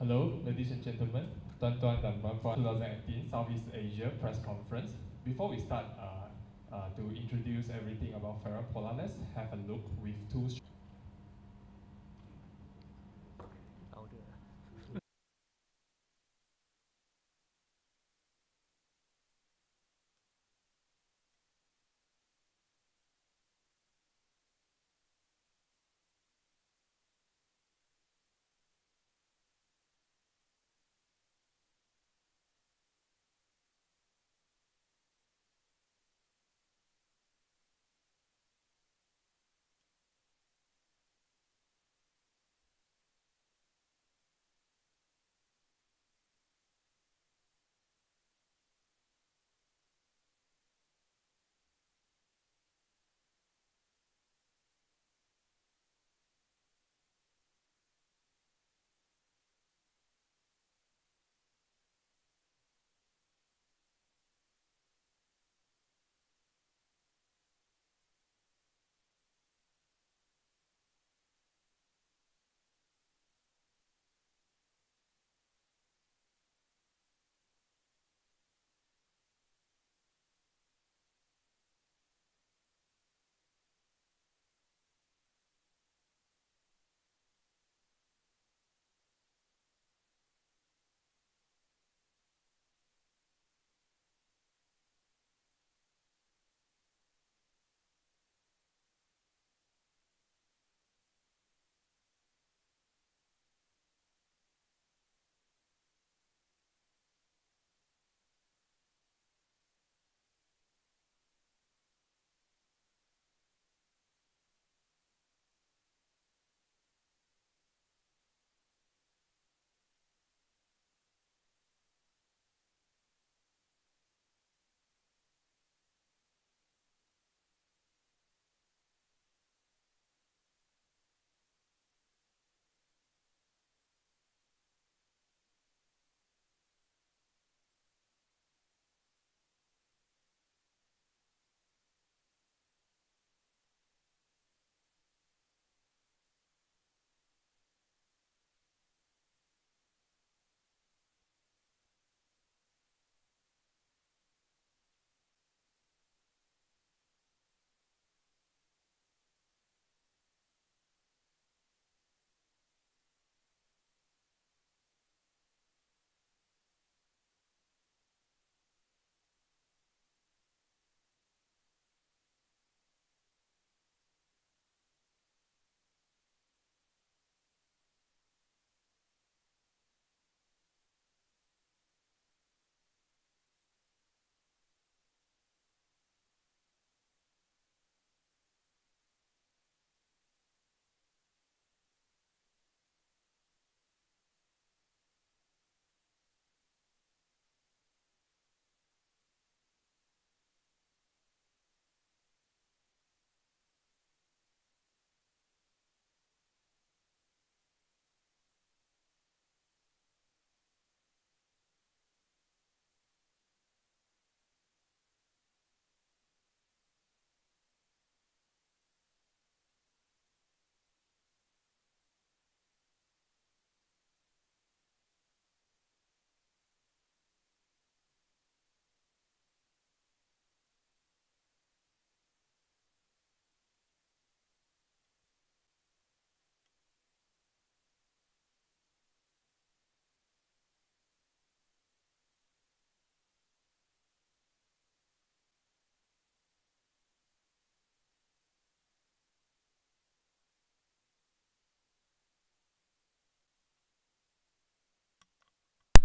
Hello, ladies and gentlemen. Tuan-tuan dan puan-puan, 2018 Southeast Asia Press Conference. Before we start to introduce everything about Fjällräven Polar, let's have a look with two.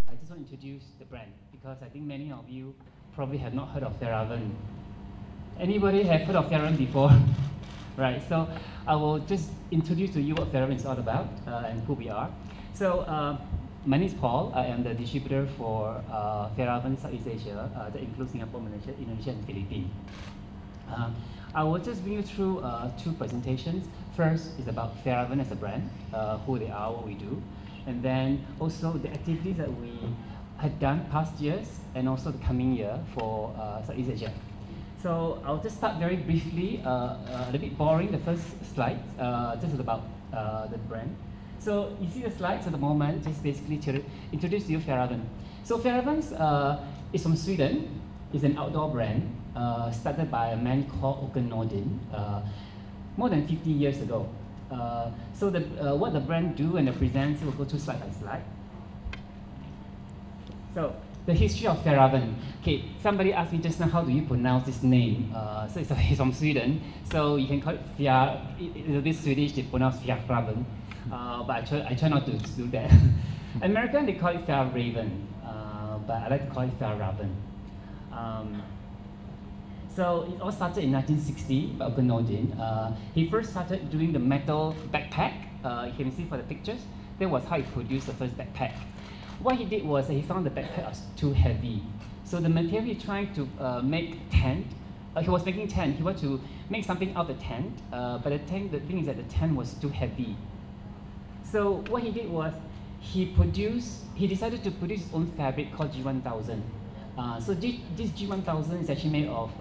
I just want to introduce the brand because I think many of you probably have not heard of Fjällräven. Anybody have heard of Fjällräven before? Right, so I will just introduce to you what Fjällräven is all about and who we are. So my name is Paul. I am the distributor for Fjällräven Southeast Asia, that includes Singapore, Malaysia, Indonesia, and Philippines. I will just bring you through two presentations. First is about Fjällräven as a brand, who they are, what we do, and then also the activities that we had done past years and also the coming year for Southeast Asia. So I'll just start very briefly, a little bit boring, the first slide, just about the brand. So you see the slides at the moment, just basically to introduce you Fjällräven. So Fjällräven is from Sweden. It's an outdoor brand started by a man called Åke Nordin more than 50 years ago. So what the brand do and presents, we'll go through slide by slide. So the history of Fjällräven. Okay, somebody asked me just now, how do you pronounce this name? So it's from Sweden, so you can call it it's a bit Swedish, they pronounce Fjällräven, but I try not to do that. American, they call it Fjällräven, but I like to call it Fjällräven. So it all started in 1960 by Åke Nordin. He first started doing the metal backpack. You can see for the pictures. That was how he produced the first backpack. What he did was he found the backpack was too heavy. So the material he tried to make tent, he was making tent. He wanted to make something out of the tent, but the thing is that the tent was too heavy. So what he did was he decided to produce his own fabric called G1000. So this G1000 is actually made of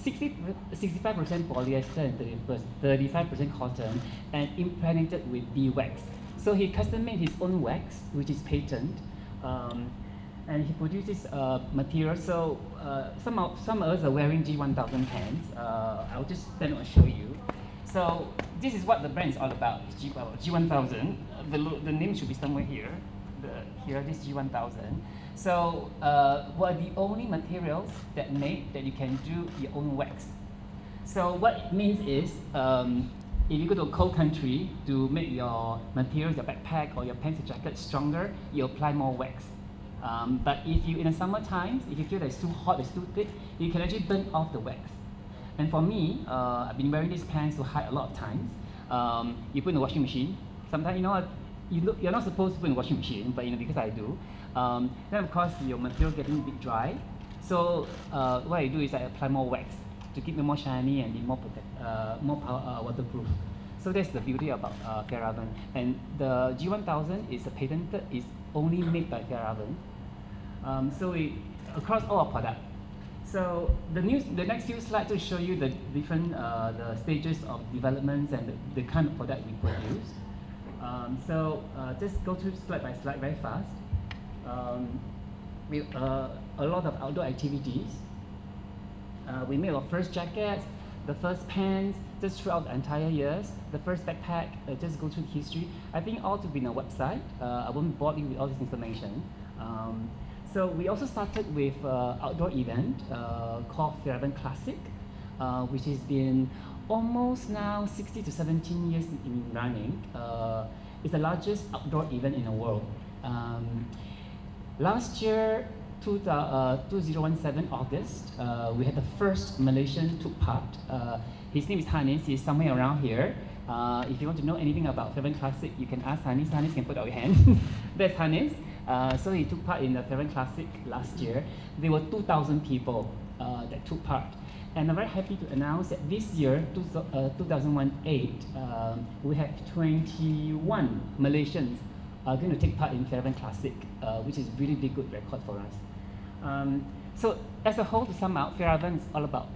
65% polyester and 35% cotton and impregnated with bee wax. So he custom made his own wax, which is patent, and he produces material. So some of us are wearing G1000 pants. I'll just stand and show you. So this is what the brand is all about. G1000. The name should be somewhere here. This G1000. So we're the only materials that you can do your own wax. So what it means is, if you go to a cold country to make your materials, your backpack or your pants or jacket stronger, you apply more wax. But if you, in the summer times, if you feel that it's too hot, it's too thick, you can actually burn off the wax. And for me, I've been wearing these pants to hike a lot of times. You put in the washing machine. Sometimes, you're not supposed to put in the washing machine, but because I do. Then of course your material getting a bit dry. So what I do is I apply more wax to keep it more shiny and be more waterproof. So that's the beauty about Fjällräven. And the G1000 is patented, is only made by Fjällräven. So across all our products. So the next few slides will show you the different the stages of developments and the kind of product we produce. Just go through slide by slide very fast. A lot of outdoor activities. We made our first jackets, the first pants, just throughout the entire years. The first backpack, just go through the history. I think all to be on our website. I won't bore you with all this information. So we also started with outdoor event called Fjällräven Classic, which has been almost now 16 to 17 years in running. It's the largest outdoor event in the world. Last year, 2017 August, we had the first Malaysian took part. His name is Hanis. He's somewhere around here. If you want to know anything about Fjällräven Classic, you can ask Hanis. Hanis can put out your hand. That's Hanis. So he took part in the Fjällräven Classic last year. There were 2,000 people that took part. And I'm very happy to announce that this year, 2018, we have 21 Malaysians are going to take part in Fjällräven Classic, which is really big good record for us. So as a whole, to sum up, Fjällräven is all about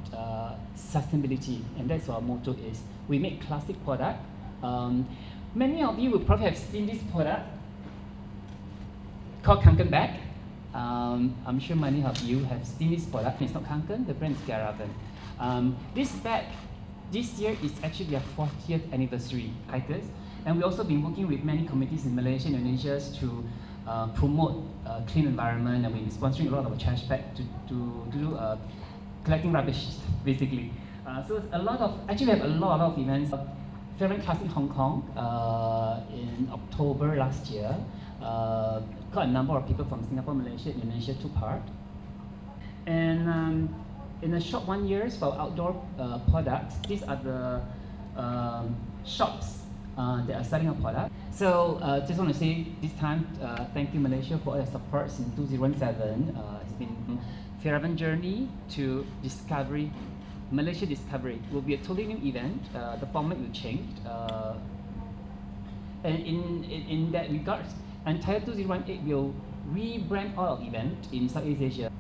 sustainability, and that's what our motto is. We make classic product. Many of you will probably have seen this product called Kanken bag. I'm sure many of you have seen this product. It's not Kanken, the brand is Fjällräven. This bag, this year is actually their 40th anniversary, hikers. And we've also been working with many communities in Malaysia and Indonesia to promote clean environment, and we've been sponsoring a lot of trash bag to do collecting rubbish, basically. So actually we have a lot of events. Fjällräven Classic Hong Kong in October last year. Quite a number of people from Singapore, Malaysia, and Indonesia took part. And in a short 1 year for outdoor products, these are the shops that are selling our product. So just want to say this time, thank you Malaysia for all your support in 2017. It's been Fjällräven journey to discovery, Malaysia discovery. It will be a totally new event. The format will change. And in that regard, entire 2018 will rebrand all of event in Southeast Asia.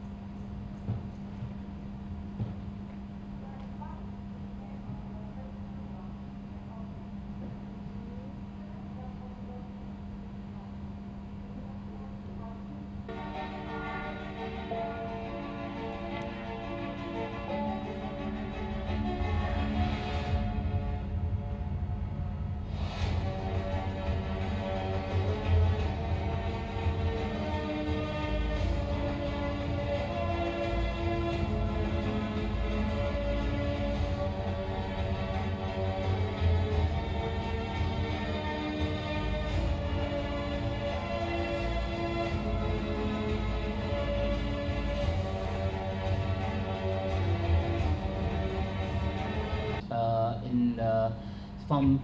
from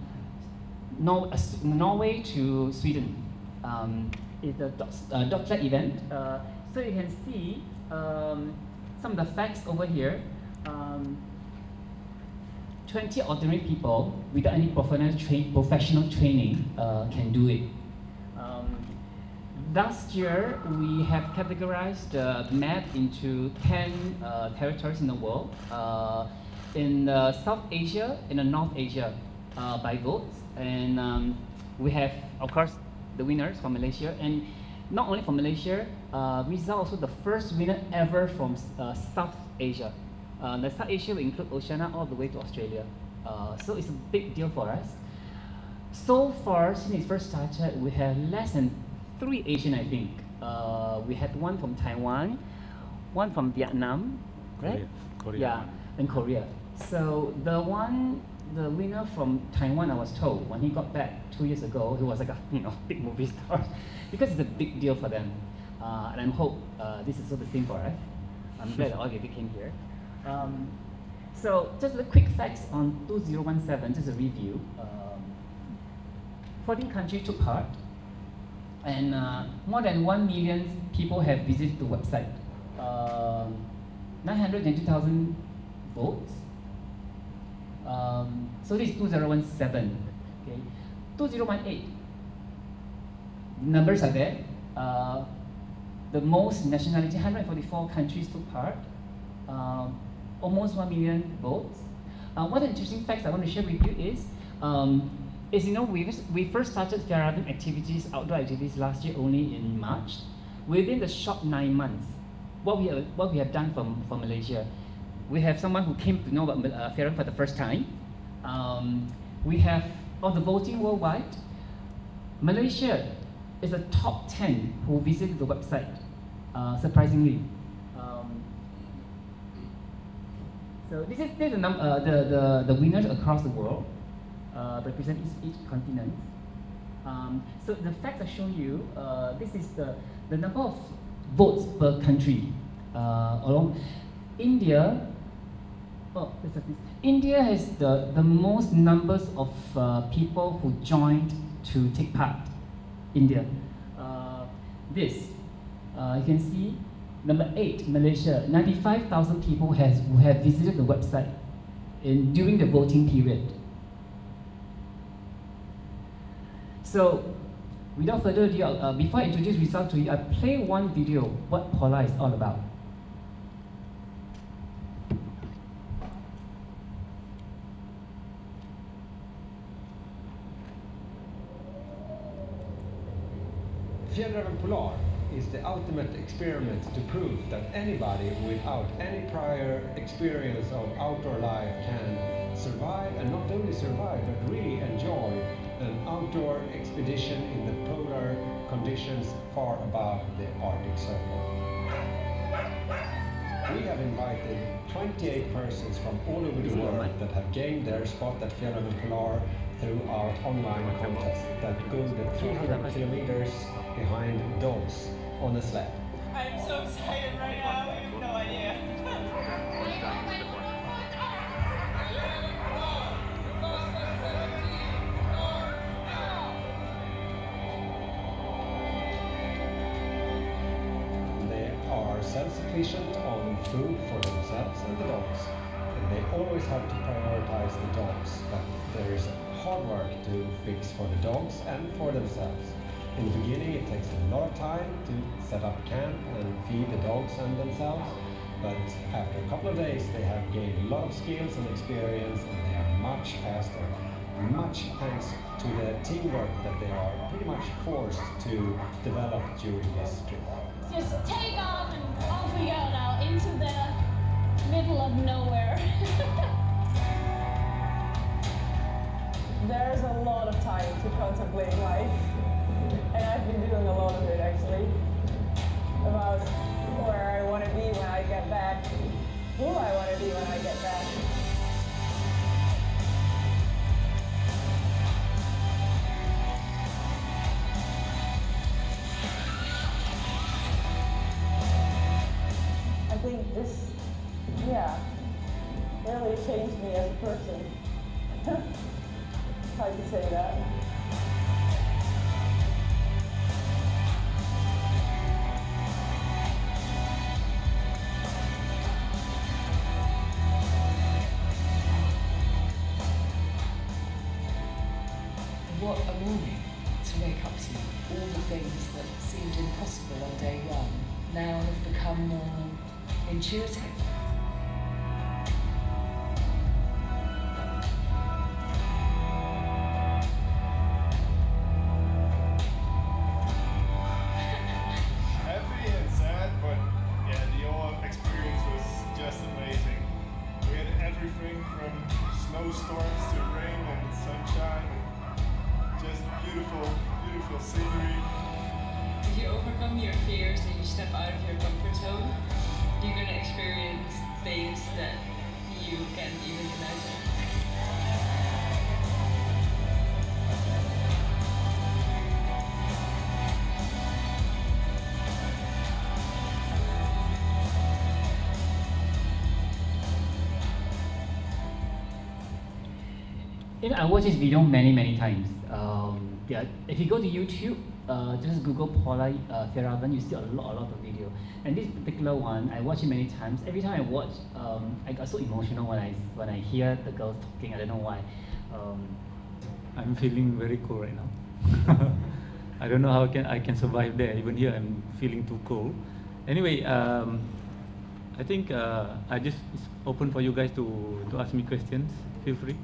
Norway to Sweden. It's a dog sled event. So you can see some of the facts over here. 20 ordinary people without any professional training can do it. Last year, we have categorized the map into 10 territories in the world. In South Asia, in North Asia, by votes. And we have, of course, the winners from Malaysia. And not only from Malaysia, Rizal also the first winner ever from South Asia. The South Asia will include Oceania all the way to Australia. So it's a big deal for us. So far, since it first started, we have less than 3 Asian, I think. We had one from Taiwan, one from Vietnam, right? Korea. Yeah, and Korea. So the winner from Taiwan, I was told, when he got back 2 years ago, he was like a big movie star, because it's a big deal for them. And I hope this is also the same for us. I'm glad that all of you came here. So just the quick facts on 2017, just a review. 14 countries took part, and more than 1 million people have visited the website. 992,000 votes. So this is 2017. Okay, 2018. Numbers are there. The most nationality, 144 countries took part. Almost 1 million votes. One interesting facts I want to share with you is we first started Fjällräven activities, outdoor activities last year only in March. Within the short 9 months, what we have done from Malaysia, we have someone who came to know about Fjällräven for the first time. We have, of the voting worldwide, Malaysia is a top 10 who visited the website, surprisingly. So this is the winners across the world, represent each continent. So the facts I show you, this is the number of votes per country. Along India, India has the most numbers of people who joined to take part. India. You can see number 8, Malaysia. 95,000 people who have visited the website during the voting period. So, without further ado, before I introduce results to you, I play one video what Polar is all about. Fjällräven Polar is the ultimate experiment to prove that anybody without any prior experience of outdoor life can survive, and not only survive, but really enjoy an outdoor expedition in the polar conditions far above the Arctic Circle. We have invited 28 persons from all over the world that have gained their spot at Fjällräven Polar through our online contest that go the 300 kilometers behind dogs on a sled. I'm so excited right now, I have no idea. They are self-sufficient on food for themselves and the dogs. And they always have to prioritize the dogs, but there's hard work to fix for the dogs and for themselves. In the beginning it takes a lot of time to set up camp and feed the dogs and themselves, but after a couple of days they have gained a lot of skills and experience, and they are much faster, much thanks to the teamwork that they are pretty much forced to develop during this trip. Just take off and off we go now into the middle of nowhere. There's a lot of time to contemplate life, and I've been doing a lot of it actually, about where I want to be when I get back, who I want to be when I get back. I think this, really changed me as a person. hard to say that. What a morning to wake up to. All the things that seemed impossible on day one now have become more intuitive. Happy and sad, but yeah, the whole experience was just amazing. We had everything from snowstorms to rain and sunshine. Just beautiful, beautiful scenery. If you overcome your fears and you step out of your comfort zone, you're gonna experience things that you can't even imagine. You know, I watched this video many times. Yeah, if you go to YouTube, just Google Polar Fjällräven, you see a lot of video. And this particular one, I watched it many times. Every time I watch, I got so emotional when I hear the girls talking. I don't know why. I'm feeling very cold right now. I don't know how I can survive there. Even here, I'm feeling too cold. Anyway, I think it's open for you guys to ask me questions. Feel free.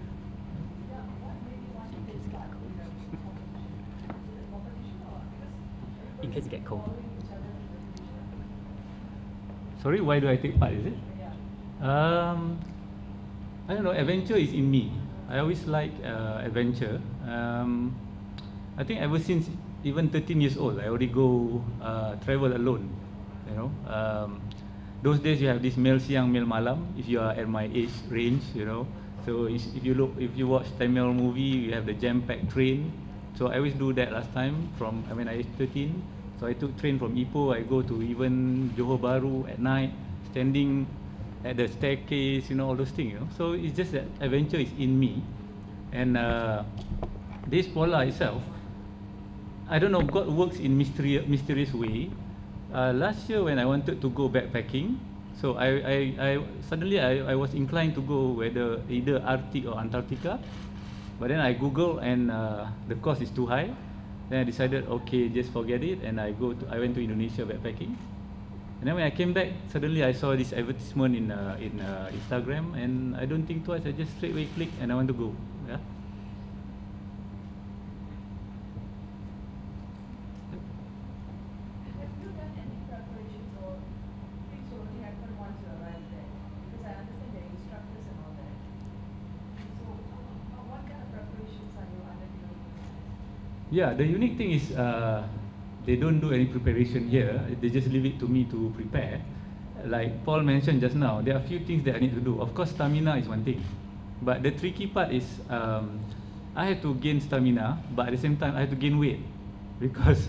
In case you get cold. Sorry, why do I take part? Is it? I don't know. Adventure is in me. I always like adventure. I think ever since even 13 years old, I already go travel alone. You know, those days you have this male siang, male malam. If you are at my age range, you know. So if you watch Tamil movie, you have the jam-packed train. So I always do that last time from when I was 13. So I took train from Ipoh. I go to even Johor Bahru at night, standing at the staircase, you know, all those things. You know? So it's just that adventure is in me. And this Polar itself, I don't know, God works in mysterious way. Last year when I wanted to go backpacking, so I suddenly was inclined to go either Arctic or Antarctica. But then I Googled and the cost is too high. Then I decided, okay, just forget it. And I went to Indonesia backpacking. And then when I came back, suddenly I saw this advertisement in Instagram, and I don't think twice. I just straight away click and I want to go. Yeah. Have you done any preparations or things only happen once you arrive there? Because I understand there are instructors and all that. So, what kind of preparations are you undertaking? Yeah, the unique thing is they don't do any preparation here. They just leave it to me to prepare. Like Paul mentioned just now, there are a few things that I need to do. Of course, stamina is one thing. But the tricky part is I have to gain stamina, but at the same time I have to gain weight. Because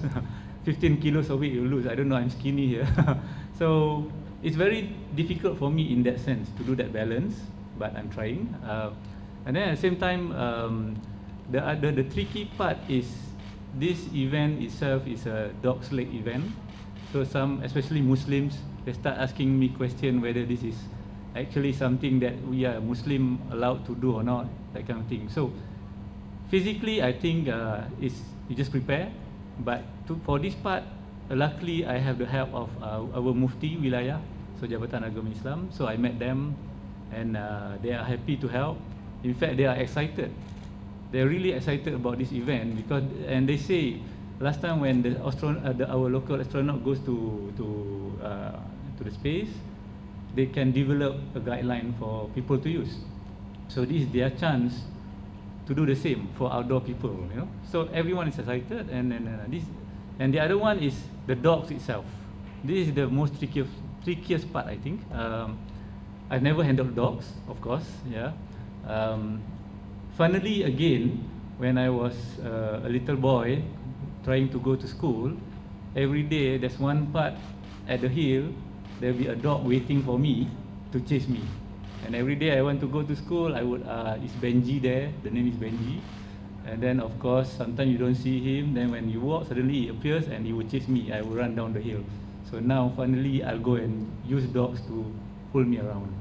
15 kilos of weight you lose. I don't know, I'm skinny here. So it's very difficult for me in that sense to do that balance, but I'm trying. And then at the same time, the tricky part is this event itself is a dog sled event. So some, especially Muslims, they start asking me question whether this is actually something that we are Muslim allowed to do or not, that kind of thing. So physically, I think you just prepare. But for this part, luckily I have the help of our Mufti Wilayah, so Jabatan Agama Islam. So I met them, and they are happy to help. In fact, they are excited. They're really excited about this event because, and they say, last time when our local astronaut goes to the space, they can develop a guideline for people to use. So this is their chance to do the same for outdoor people, you know. So everyone is excited, and the other one is the dogs itself. This is the most trickiest part, I think. I've never handled dogs, of course, yeah. Funnily, again, when I was a little boy trying to go to school, every day there's one part at the hill, there'll be a dog waiting for me to chase me. And every day I want to go to school, I would, it's Benji there, the name is Benji. And then of course, sometimes you don't see him, then when you walk, suddenly he appears and he will chase me, I will run down the hill. So now finally I'll go and use dogs to pull me around.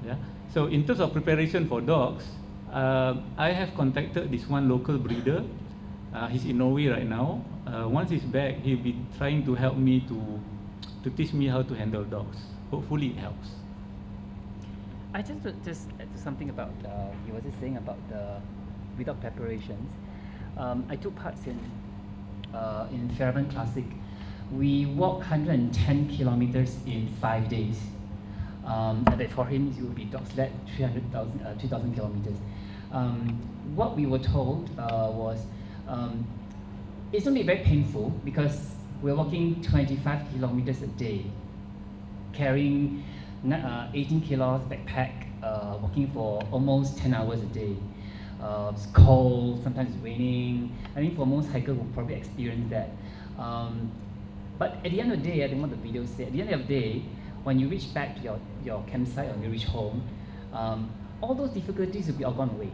Yeah. So in terms of preparation for dogs, I have contacted this one local breeder. He's in Norway right now. Once he's back, he'll be trying to help me to teach me how to handle dogs. Hopefully it helps. I just add something about he was just saying about the without preparations. I took part in Fjällräven Classic. We walked 110 kilometers in 5 days. And for him, it would be dog sled 3,000 kilometers. What we were told was it's going to be very painful because we're walking 25 kilometers a day, carrying 18 kilos backpack, walking for almost 10 hours a day. It's cold, sometimes it's raining. I think for most hikers will probably experience that. But at the end of the day, I think what the video said, at the end of the day, when you reach back to your campsite or you reach home, all those difficulties will be all gone away.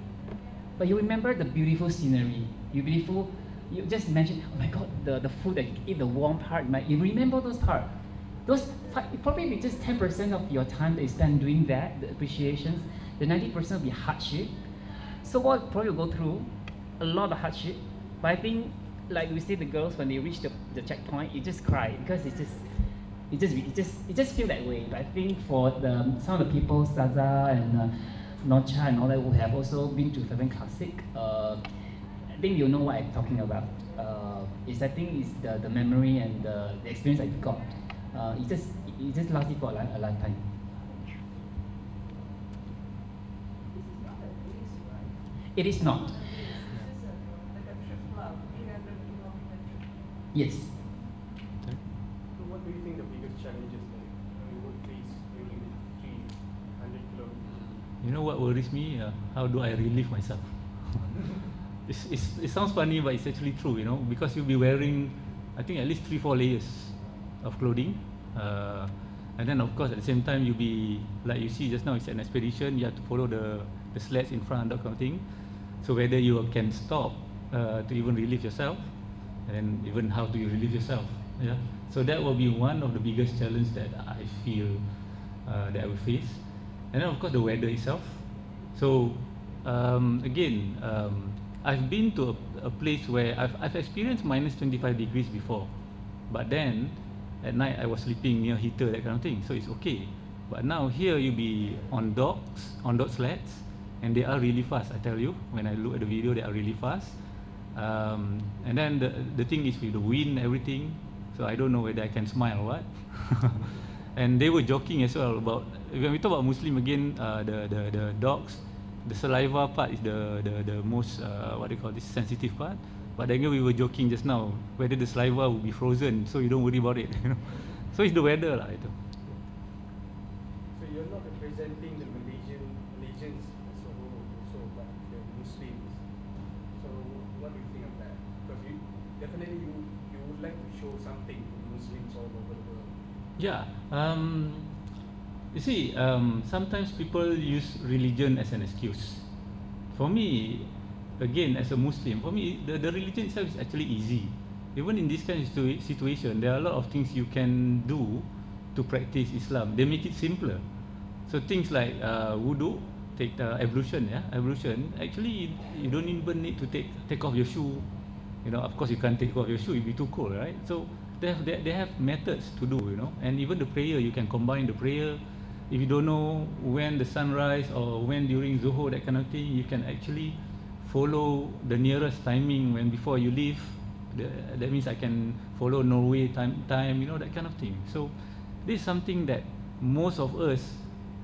But you remember the beautiful scenery, you just imagine, oh my God, the food that you eat, the warm part, you remember those parts. Those probably be just 10% of your time that you spend doing that, the appreciations. The 90% will be hardship. So what probably will go through a lot of hardship. But I think, like we see the girls when they reach the checkpoint, you just cry because it just feel that way. But I think for some of the people, Saza and Nocha and all that, who have also been to Fjällräven Classic, I think you know what I'm talking about. I think it's the memory and the experience that you got. It just lasts you for a lifetime. This is not a race, right? It is not. This is like a trip club, 300-kilometer trip. Yes. So what do you think the biggest challenges that you would face during the 300 kilometers? You know what worries me? How do I relieve myself? It sounds funny, but it's actually true, you know, because you'll be wearing, I think, at least 3-4 layers of clothing. And then, of course, at the same time, you'll be, like you see just now, it's an expedition, you have to follow the sleds in front, that kind of thing. So whether you can stop to even relieve yourself, and even how do you relieve yourself. Yeah. So that will be one of the biggest challenges that I feel that I will face. And then, of course, the weather itself. So again, I've been to a place where I've experienced minus 25 degrees before, but then at night I was sleeping near heater, that kind of thing, so it's okay. But now here you be on dog sleds, and they are really fast, I tell you. When I look at the video, they are really fast. And then the thing is with the wind, everything, so I don't know whether I can smile or what. And they were joking as well about, when we talk about Muslim again, the dogs, the saliva part is the most what do you call this, sensitive part. But then we were joking just now whether the saliva will be frozen, so you don't worry about it. You know? So it's the weather lah. So you're not representing the Malaysians as a whole, also, but the Muslims. So what do you think of that? Because definitely you would like to show something to Muslims all over the world. Yeah. You see, sometimes people use religion as an excuse. For me, again, as a Muslim, for me, the religion itself is actually easy. Even in this kind of situation, there are a lot of things you can do to practice Islam. They make it simpler. So things like wudu, take ablution, yeah, ablution. Actually, you don't even need to take off your shoe. You know, of course, you can't take off your shoe; it'd be too cold, right? So they have methods to do, you know. And even the prayer, you can combine the prayer. If you don't know when the sunrise or when during Zuhur, that kind of thing, you can actually follow the nearest timing when before you leave. That means I can follow Norway time, you know, that kind of thing. So this is something that most of us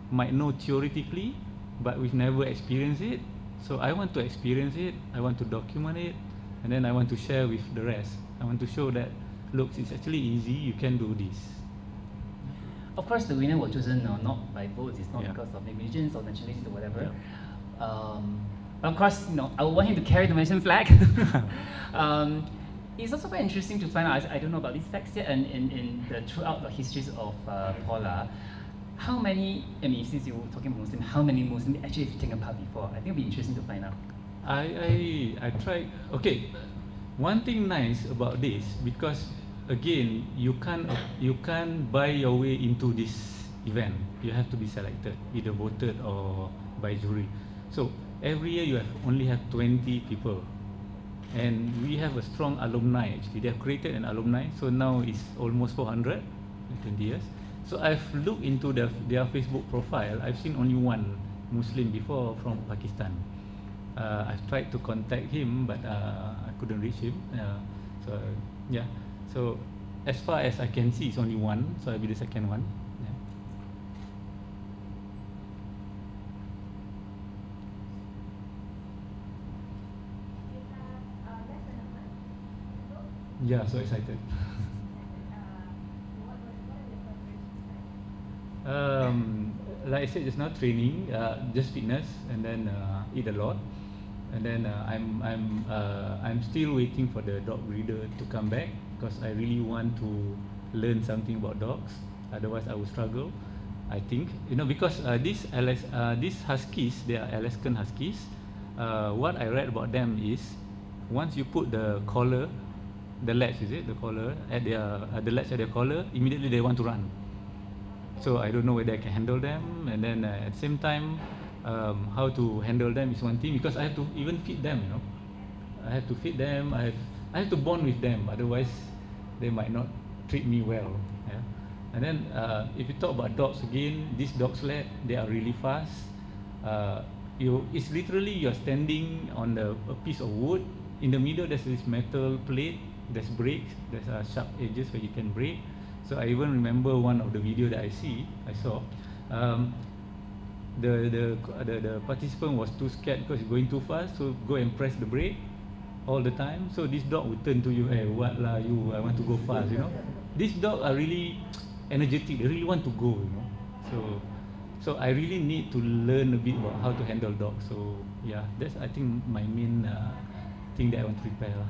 might know theoretically, but we've never experienced it. So I want to experience it, I want to document it, and then I want to share with the rest. I want to show that, look, it's actually easy, you can do this. Of course, the winner was chosen not by votes. It's not Yeah. because of religions or nationalities or whatever. Yeah. Of course, I would want him to carry the Malaysian flag. It's also very interesting to find out. I don't know about these facts yet. And throughout the histories of Polar, how many? I mean, since you were talking about Muslim, how many Muslims actually have taken part before? I think it'll be interesting to find out. I tried. Okay, one thing nice about this, because again you can't buy your way into this event. You have to be selected, either voted or by jury. So every year you only have 20 people, and we have a strong alumni. Actually, they have created an alumni. So now it's almost 400 in 20 years. So I've looked into their Facebook profile. I've seen only one Muslim before from Pakistan. I've tried to contact him, but I couldn't reach him. So yeah, so as far as I can see, it's only one. So I'll be the second one. Yeah, so excited. Like I said just now, training, just fitness, and then eat a lot, and then I'm still waiting for the dog breeder to come back, because I really want to learn something about dogs. Otherwise, I will struggle. I think, you know, because these huskies, they are Alaskan huskies. What I read about them is, once you put the collar, the latch, is it the collar at the latch at their collar, immediately they want to run. So I don't know whether I can handle them, and then at the same time, how to handle them is one thing, because I have to even feed them. You know, I have to feed them. I have to bond with them. Otherwise, they might not treat me well. Yeah? And then if you talk about dogs again, this dog sled, they are really fast. It's literally you're standing on a piece of wood. In the middle, there's this metal plate. There's brakes. There's sharp edges where you can brake. So I even remember one of the video that I saw. The participant was too scared because he's going too fast, so go and press the brake all the time. So this dog will turn to you, hey, what lah you? I want to go fast, you know. These dogs are really energetic. They really want to go, you know. So I really need to learn a bit about how to handle dogs. So yeah, that's I think my main thing that I want to prepare lah.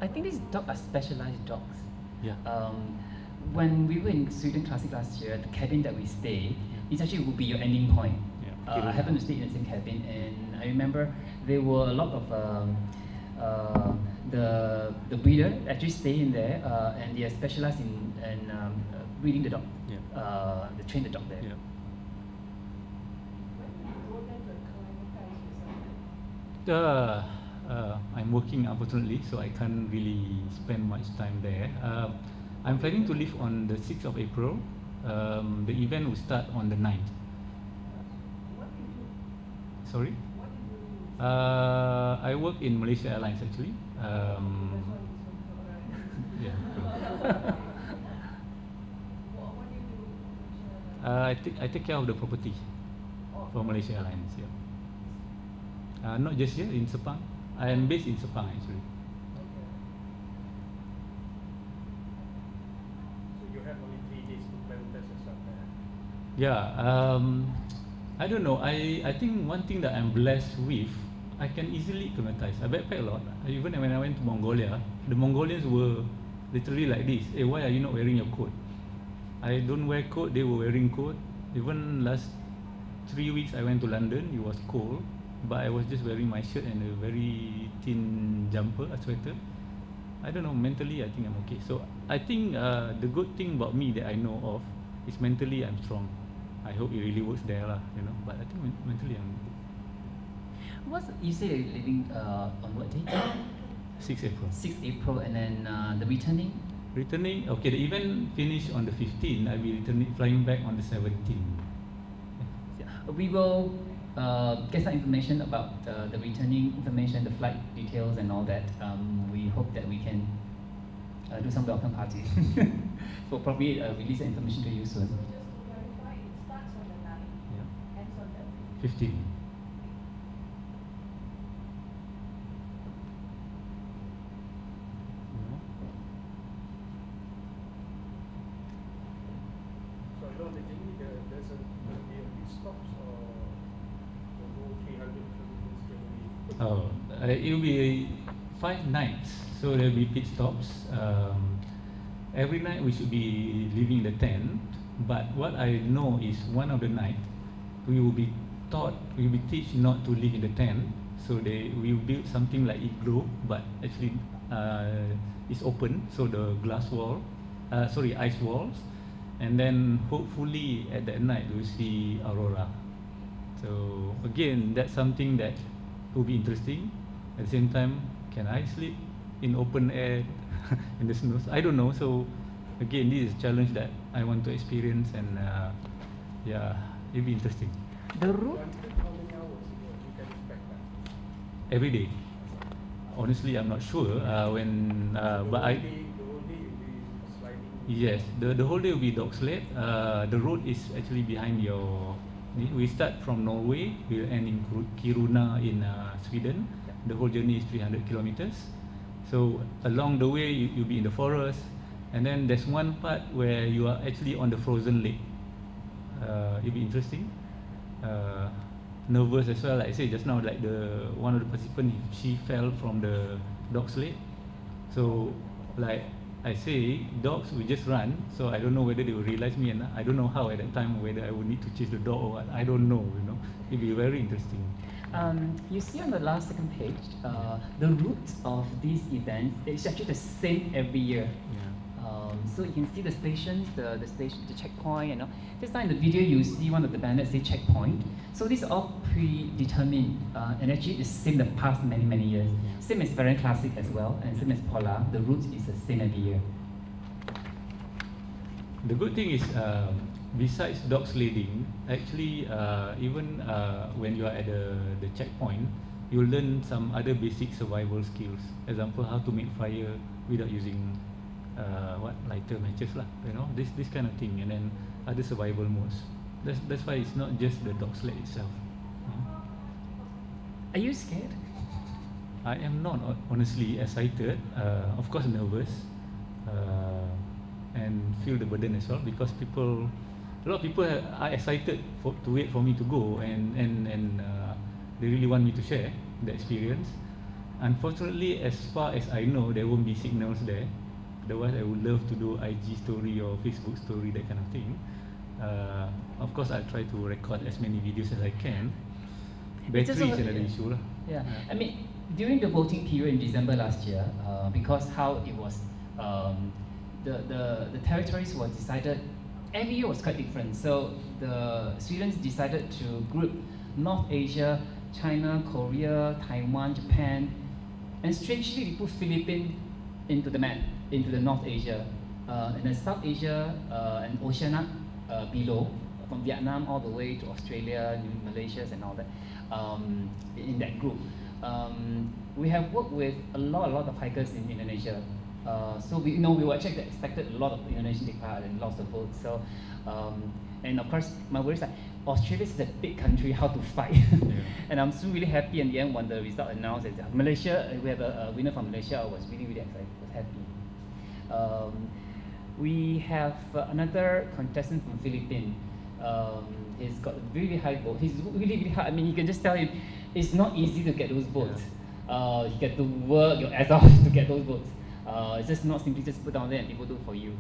I think these dogs are specialized dogs. Yeah. When we were in Sweden Classic last year, the cabin that we stayed, it actually would be your ending point. Yeah. I happened to stay in the same cabin, and I remember there were a lot of the breeder actually stay in there, and they are specialized in breeding the dog. Yeah. They train the dog there. Yeah. I'm working, unfortunately, so I can't really spend much time there. I'm planning to leave on the 6th of April. The event will start on the 9th. What do you do? Sorry? What do you do? I work in Malaysia Airlines, actually. Yeah. What do you do? I take care of the property for Malaysia Airlines. Yeah. Not just here in Sepang. I am based in Sepang, actually. So you have only 3 days to plan test yourself there. Yeah. I don't know. I think one thing that I'm blessed with, I can easily acclimatize. I backpack a lot. Even when I went to Mongolia, the Mongolians were literally like this. Hey, why are you not wearing your coat? I don't wear coat. They were wearing coat. Even last 3 weeks, I went to London. It was cold, but I was just wearing my shirt and a very thin jumper, a sweater. I don't know, mentally I think I'm okay. So I think the good thing about me that I know of is mentally I'm strong. I hope it really works there lah, you know. But I think mentally I'm good. You say you're leaving on what day? 6 April. 6 April, and then the returning? Returning, okay, the event finished on the 15th. I'll be flying back on the 17th. We will get some information about the returning information, the flight details and all that. We hope that we can do some welcome party. We'll probably release the information to you soon. Just to clarify, it starts on the 9th, Yeah. ends on the 15th. So along the journey, there's will be a few stops, or the whole 300 kilometers journey. It will be 5 nights, so there will be pit stops. Every night we should be leaving the tent, but what I know is one of the night we will be taught, we will be teach not to live in the tent, So we built something like igloo, but actually it's open, so the ice walls, and then hopefully at that night we'll see aurora. So again, that's something that will be interesting. At the same time, can I sleep in open air in the snow? I don't know. So again, this is a challenge that I want to experience, and yeah, it'll be interesting. The route How many hours you can expect that? Every day. Honestly, I'm not sure but I. The whole day you'll be sliding. Yes, the whole day will be dog sled. The road is actually behind your. We start from Norway, we'll end in Kiruna in Sweden. The whole journey is 300 kilometers. So along the way, you'll be in the forest, and then there's one part where you are actually on the frozen lake. It'll be interesting. Nervous as well, like I said just now, like one of the participants, she fell from the dog sled. So like I say, dogs will just run, so I don't know whether they will realize me, and I don't know how at that time, whether I would need to chase the dog or what. I don't know, it'll be very interesting. You see on the last second page, the route of these events is actually the same every year. Yeah. So you can see the stations, the checkpoint, Just now in the video, you see one of the banners say checkpoint. So these are all predetermined, and actually it's same the past many years. Same as Fjällräven Classic as well, and same as Polar. The route is the same every year. The good thing is, besides dog sledding, actually, even when you are at the checkpoint, you'll learn some other basic survival skills. Example, how to make fire without using lighter matches lah. This kind of thing, and then other survival modes. That's why it's not just the dog sled itself. Are you scared? I am not honestly excited. Of course nervous, and feel the burden as well, because a lot of people are excited to wait for me to go, and they really want me to share the experience. Unfortunately, as far as I know, there won't be signals there. Otherwise, I would love to do IG story or Facebook story, that kind of thing. Of course, I'll try to record as many videos as I can. Battery is another issue lah. Yeah, I mean, during the voting period in December last year, because how it was, the territories were decided, every year was quite different. So the Swedes decided to group North Asia, China, Korea, Taiwan, Japan, and strangely we put Philippines into the map, into the North Asia, and then South Asia and Oceania below, from Vietnam all the way to Australia, Malaysia, and all that, in that group. We have worked with a lot of hikers in Indonesia. So we were actually expected a lot of Indonesian take part and lots of votes. So, and of course, my worry is that Australia is a big country, how to fight. And I'm still really happy in the end when the result announced that Malaysia, we have a winner from Malaysia. I was really excited, was happy. We have another contestant from Philippines. He's got a really high vote. He's really hard. I mean, you can just tell him it's not easy to get those votes. You get to work your ass off to get those votes. It's just not simply just put down there and people do it for you.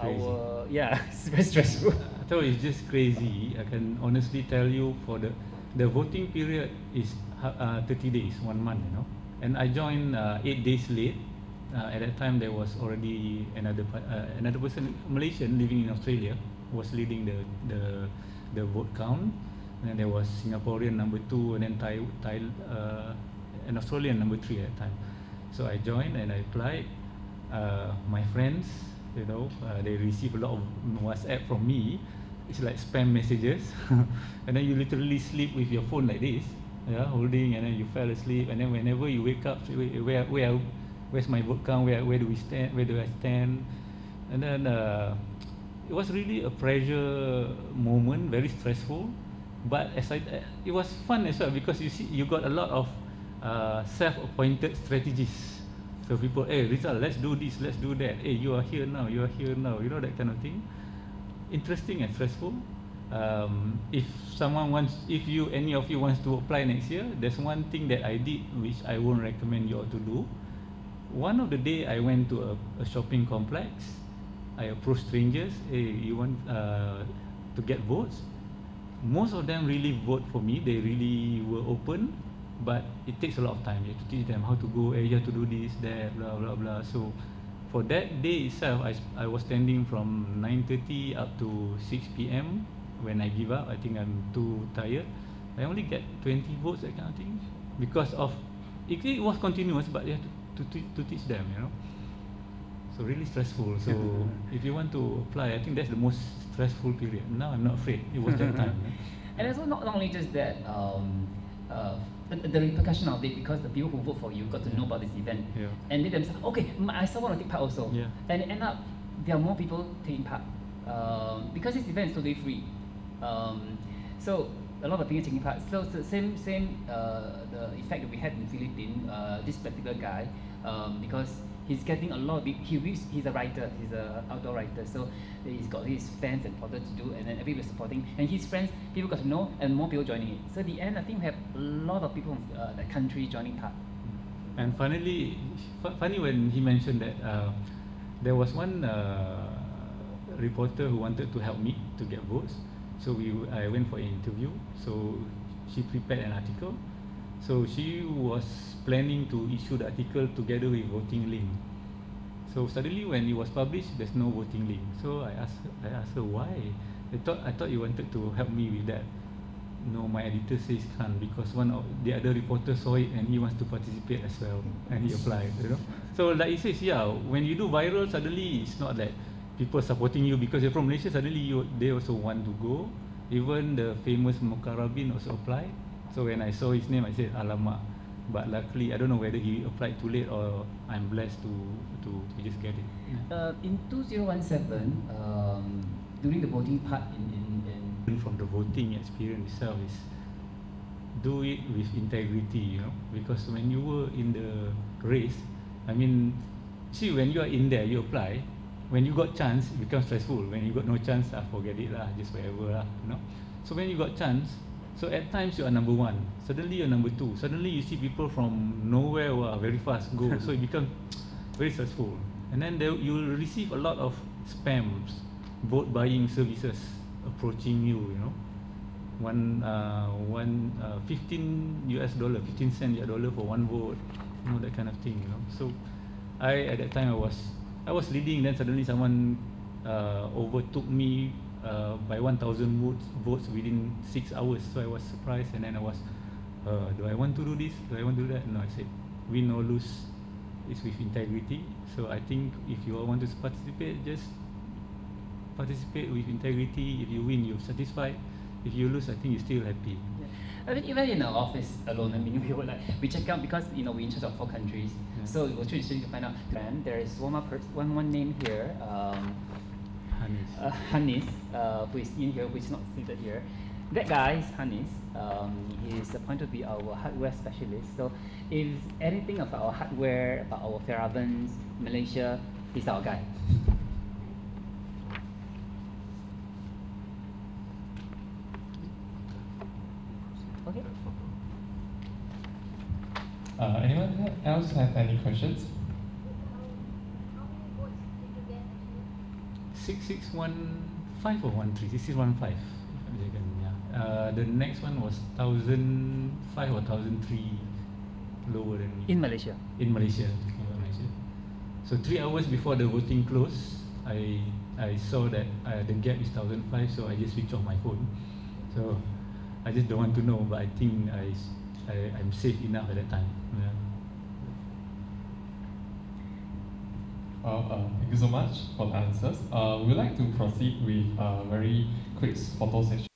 It's very stressful. So it's just crazy. I can honestly tell you, for the voting period is 30 days, 1 month, And I joined 8 days late. At that time, there was already another person, Malaysian living in Australia, was leading the vote count. And then there was Singaporean number 2, and then an Australian number 3 at that time. So I joined and I applied. My friends, they receive a lot of WhatsApp from me. It's like spam messages, and then you literally sleep with your phone like this, holding, and then you fell asleep. And then whenever you wake up, where's my vote count? Where do we stand? Where do I stand? And then it was really a pressure moment, very stressful. But it was fun as well, because you got a lot of self-appointed strategies. So people, hey Rizal, let's do this, let's do that. Hey, you are here now, that kind of thing. Interesting and stressful. If any of you wants to apply next year, there's one thing that I did which I won't recommend you all to do. One of the day I went to a shopping complex. I approached strangers. Hey, you want to get votes? most of them really vote for me. They really were open, but it takes a lot of time. You have to teach them how to go. You have to do this, that, blah blah blah. So for that day itself, I was standing from 9:30 up to 6 p.m. When I give up, I think I'm too tired. I only get 20 votes, that kind of thing, because of it was continuous, but you have to teach them, you know. So really stressful. So if you want to apply, I think that's the most stressful period. Now I'm not afraid. It was that time. And also not only just that, the repercussion of it, because the people who vote for you got to know about this event, and they themselves, okay, I still want to take part also, and end up there are more people taking part because this event is totally free. So a lot of people taking part. So the same the effect that we had in the Philippines. This particular guy, because he's getting a lot of he's a writer, he's an outdoor writer, so he's got his fans and orders to do, and then everybody supporting, and his friends, people got to know, and more people joining it. So at the end, I think we have a lot of people from the country joining part. And finally, funny when he mentioned that there was one reporter who wanted to help me to get votes. So I went for an interview. So she prepared an article. So she was planning to issue the article together with voting link. So suddenly when it was published, there's no voting link. So I asked her why. I thought you wanted to help me with that. No, my editor says can't, because one of the other reporters saw it and he wants to participate as well, and he applied. You know. So like he says, yeah, when you do viral, suddenly it's not that people supporting you because you're from Malaysia. Suddenly they also want to go. Even the famous Mukarrabin also applied. So when I saw his name, I said, alamak. But luckily, I don't know whether he applied too late or I'm blessed to just get it. In 2017, during the voting part from the voting experience itself is do it with integrity, you know, because when you were in the race, I mean, see, when you are in there, you apply. When you got chance, it becomes stressful. When you got no chance, forget it lah, just whatever lah, you know. So when you got chance, so at times you are number one, suddenly you're number two, suddenly you see people from nowhere who are very fast go, so it becomes very stressful. And then you will receive a lot of spams, vote buying services approaching you, you know. $15 $15 for one vote, you know, that kind of thing, you know. So at that time I was leading, then suddenly someone overtook me by 1,000 votes within 6 hours. So I was surprised, and then I was, do I want to do this? Do I want to do that? No, I said, win or lose, it's with integrity. So I think if you all want to participate, just participate with integrity. If you win, you're satisfied. If you lose, I think you're still happy. I mean, even in our office alone, I mean, we check out because we're in charge of 4 countries. So we were trying to find out. And there is one name here, Hanis, who is in here, who is not seated here. That guy is Hanis. He is appointed to be our hardware specialist. So if anything about our hardware, about our Fjällrävens, Malaysia, he's our guy. Okay. Anyone else have any questions? 6615 or 13? 6615. Yeah. The next one was 1005 or 1003, lower than me. In Malaysia. In Malaysia. So 3 hours before the voting closed, I saw that the gap is 1005, so I just switched off my phone. So I just don't want to know, but I think I'm safe enough at that time. Yeah. Thank you so much for the answers. We'd like to proceed with a very quick photo session.